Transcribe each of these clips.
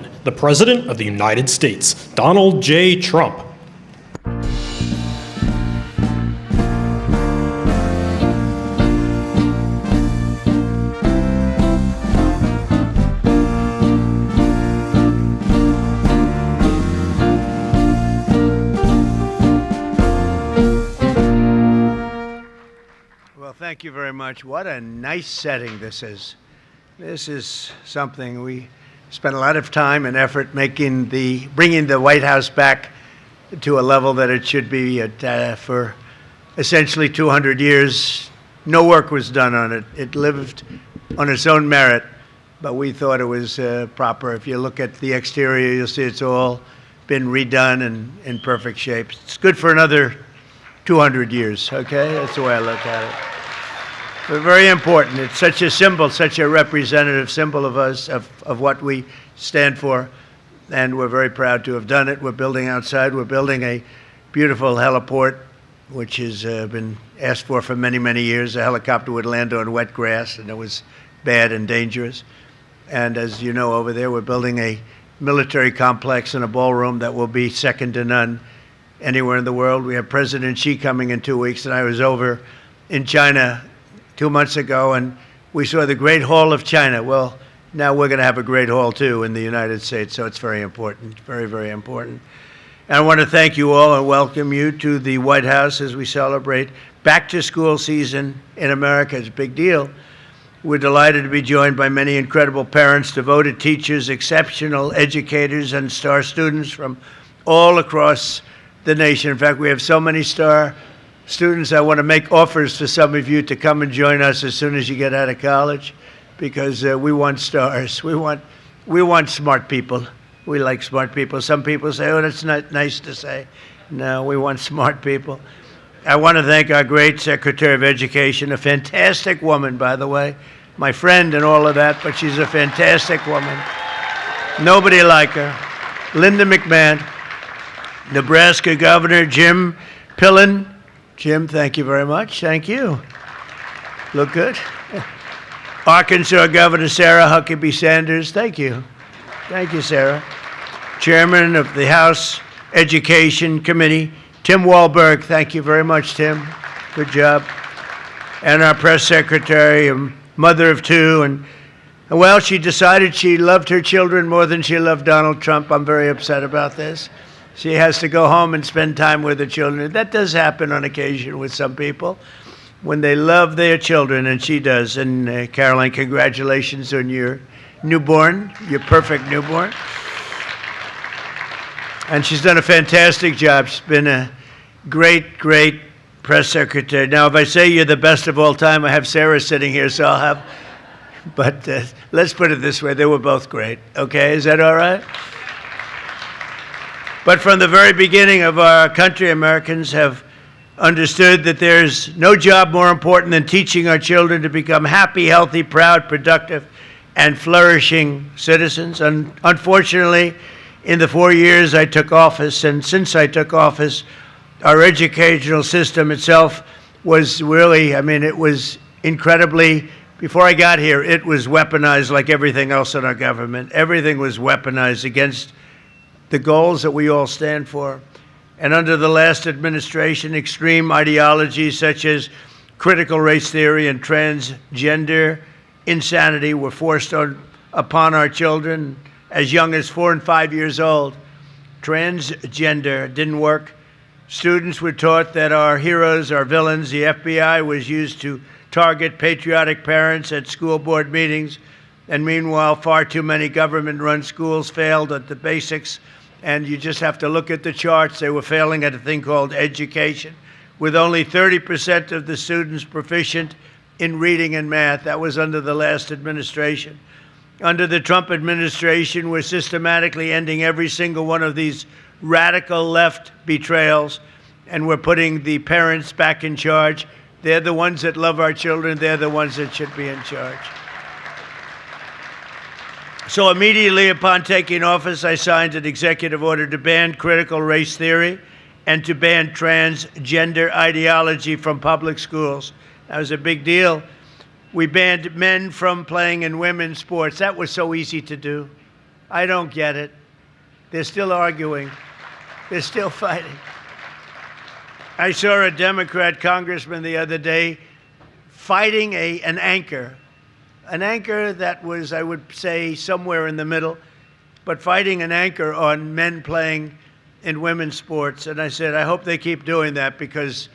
The President of the United States, Donald J. Trump. Well, thank you very much. What a nice setting this is. This is something we spent a lot of time and effort bringing the White House back to a level that it should be at. For essentially 200 years, no work was done on it. It lived on its own merit, but we thought it was proper. If you look at the exterior, you'll see it's all been redone and in perfect shape. It's good for another 200 years, okay? That's the way I look at it. But very important. It's such a symbol, such a representative symbol of us, of what we stand for, and we're very proud to have done it. We're building outside. We're building a beautiful heliport, which has been asked for many, many years. A helicopter would land on wet grass, and it was bad and dangerous. And as you know, over there, we're building a military complex and a ballroom that will be second to none anywhere in the world. We have President Xi coming in 2 weeks, and I was over in China 2 months ago, and we saw the Great Hall of China. Well, now we're going to have a Great Hall, too, in the United States, so it's very important, very, very important. And I want to thank you all and welcome you to the White House as we celebrate back-to-school season in America. It's a big deal. We're delighted to be joined by many incredible parents, devoted teachers, exceptional educators, and star students from all across the nation. In fact, we have so many star students, I want to make offers to some of you to come and join us as soon as you get out of college, because we want stars. We want smart people. We like smart people. Some people say, oh, that's not nice to say. No, we want smart people. I want to thank our great Secretary of Education, a fantastic woman, by the way, my friend and all of that, but she's a fantastic woman. Nobody like her. Linda McMahon, Nebraska Governor Jim Pillen. Jim, thank you very much. Thank you. Look good. Arkansas Governor Sarah Huckabee Sanders. Thank you. Thank you, Sarah. Chairman of the House Education Committee, Tim Walberg. Thank you very much, Tim. Good job. And our press secretary, a mother of two. And well, she decided she loved her children more than she loved Donald Trump. I'm very upset about this. She has to go home and spend time with her children. That does happen on occasion with some people when they love their children, and she does. And Caroline, congratulations on your newborn, your perfect newborn. And she's done a fantastic job. She's been a great, great press secretary. Now, if I say you're the best of all time, I have Sarah sitting here, so I'll have, but let's put it this way, they were both great. Okay, is that all right? But from the very beginning of our country, Americans have understood that there's no job more important than teaching our children to become happy, healthy, proud, productive, and flourishing citizens. And unfortunately, in the 4 years I took office, and since I took office, our educational system itself was really, it was incredibly, before I got here, it was weaponized like everything else in our government. Everything was weaponized against the goals that we all stand for. And under the last administration, extreme ideologies such as critical race theory and transgender insanity were forced upon our children as young as 4 and 5 years old. Transgender didn't work. Students were taught that our heroes are villains. The FBI was used to target patriotic parents at school board meetings. And meanwhile, far too many government-run schools failed at the basics. And you just have to look at the charts. They were failing at a thing called education, with only 30% of the students proficient in reading and math. That was under the last administration. Under the Trump administration, we're systematically ending every single one of these radical left betrayals, and we're putting the parents back in charge. They're the ones that love our children. They're the ones that should be in charge. So immediately upon taking office, I signed an executive order to ban critical race theory and to ban transgender ideology from public schools. That was a big deal. We banned men from playing in women's sports. That was so easy to do. I don't get it. They're still arguing. They're still fighting. I saw a Democrat congressman the other day fighting an anchor that was, I would say, somewhere in the middle, but fighting an anchor on men playing in women's sports. And I said, I hope they keep doing that, because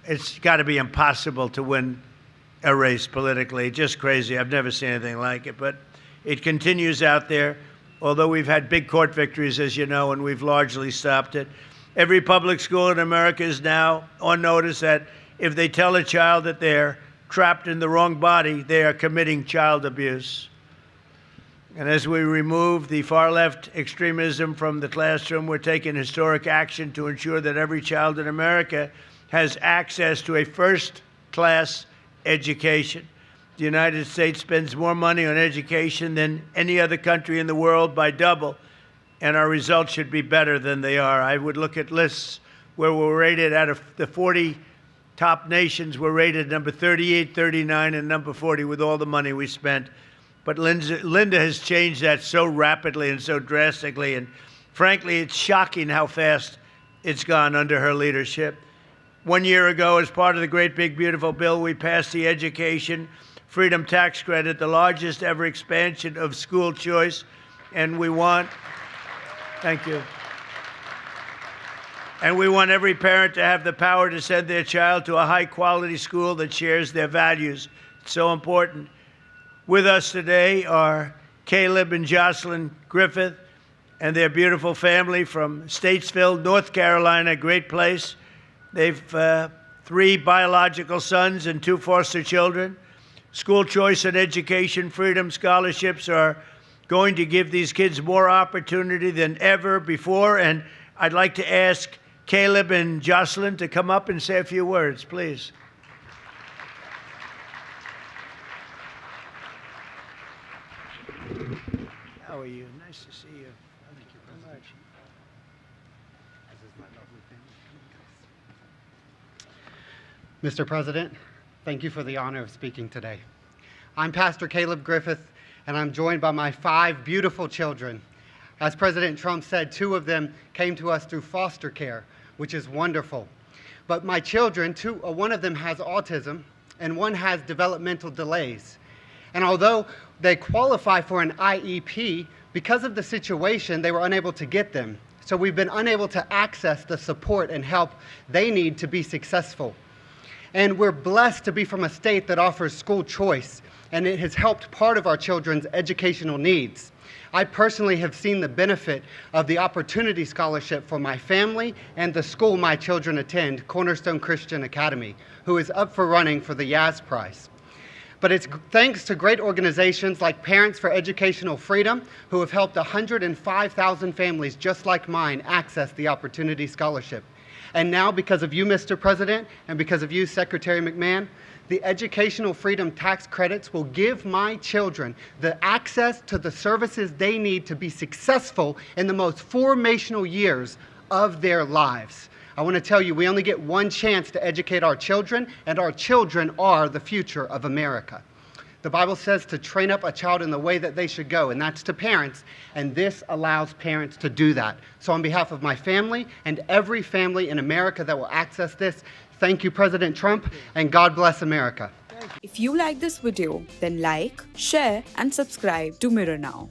it's got to be impossible to win a race politically. Just crazy. I've never seen anything like it. But it continues out there, although we've had big court victories, as you know, and we've largely stopped it. Every public school in America is now on notice that if they tell a child that they're trapped in the wrong body, they are committing child abuse. And as we remove the far-left extremism from the classroom, we're taking historic action to ensure that every child in America has access to a first-class education. The United States spends more money on education than any other country in the world by double, and our results should be better than they are. I would look at lists where we're rated out of the 40 top nations, we're rated number 38, 39, and number 40 with all the money we spent. But Linda has changed that so rapidly and so drastically, and frankly, it's shocking how fast it's gone under her leadership. 1 year ago, as part of the Great Big Beautiful Bill, we passed the Education Freedom Tax Credit, the largest ever expansion of school choice, and we want, thank you, and we want every parent to have the power to send their child to a high-quality school that shares their values. It's so important. With us today are Caleb and Jocelyn Griffith and their beautiful family from Statesville, North Carolina, great place. They've 3 biological sons and 2 foster children. School choice and education freedom scholarships are going to give these kids more opportunity than ever before. And I'd like to ask Caleb and Jocelyn to come up and say a few words, please. How are you? Nice to see you. Thank you very much. This is my lovely family. Mr. President, thank you for the honor of speaking today. I'm Pastor Caleb Griffith, and I'm joined by my 5 beautiful children. As President Trump said, 2 of them came to us through foster care, which is wonderful. But my children, 1 of them has autism, and 1 has developmental delays. And although they qualify for an IEP, because of the situation, they were unable to get them. So we've been unable to access the support and help they need to be successful. And we're blessed to be from a state that offers school choice, and it has helped part of our children's educational needs. I personally have seen the benefit of the Opportunity Scholarship for my family and the school my children attend, Cornerstone Christian Academy, who is up for running for the Yaz Prize. But it's thanks to great organizations like Parents for Educational Freedom, who have helped 105,000 families just like mine access the Opportunity Scholarship. And now, because of you, Mr. President, and because of you, Secretary McMahon, the Educational Freedom Tax Credits will give my children the access to the services they need to be successful in the most formational years of their lives. I want to tell you, we only get 1 chance to educate our children, and our children are the future of America. The Bible says to train up a child in the way that they should go, and that's to parents, and this allows parents to do that. So on behalf of my family and every family in America that will access this, thank you, President Trump, and God bless America. If you like this video, then like, share and subscribe to Mirror Now.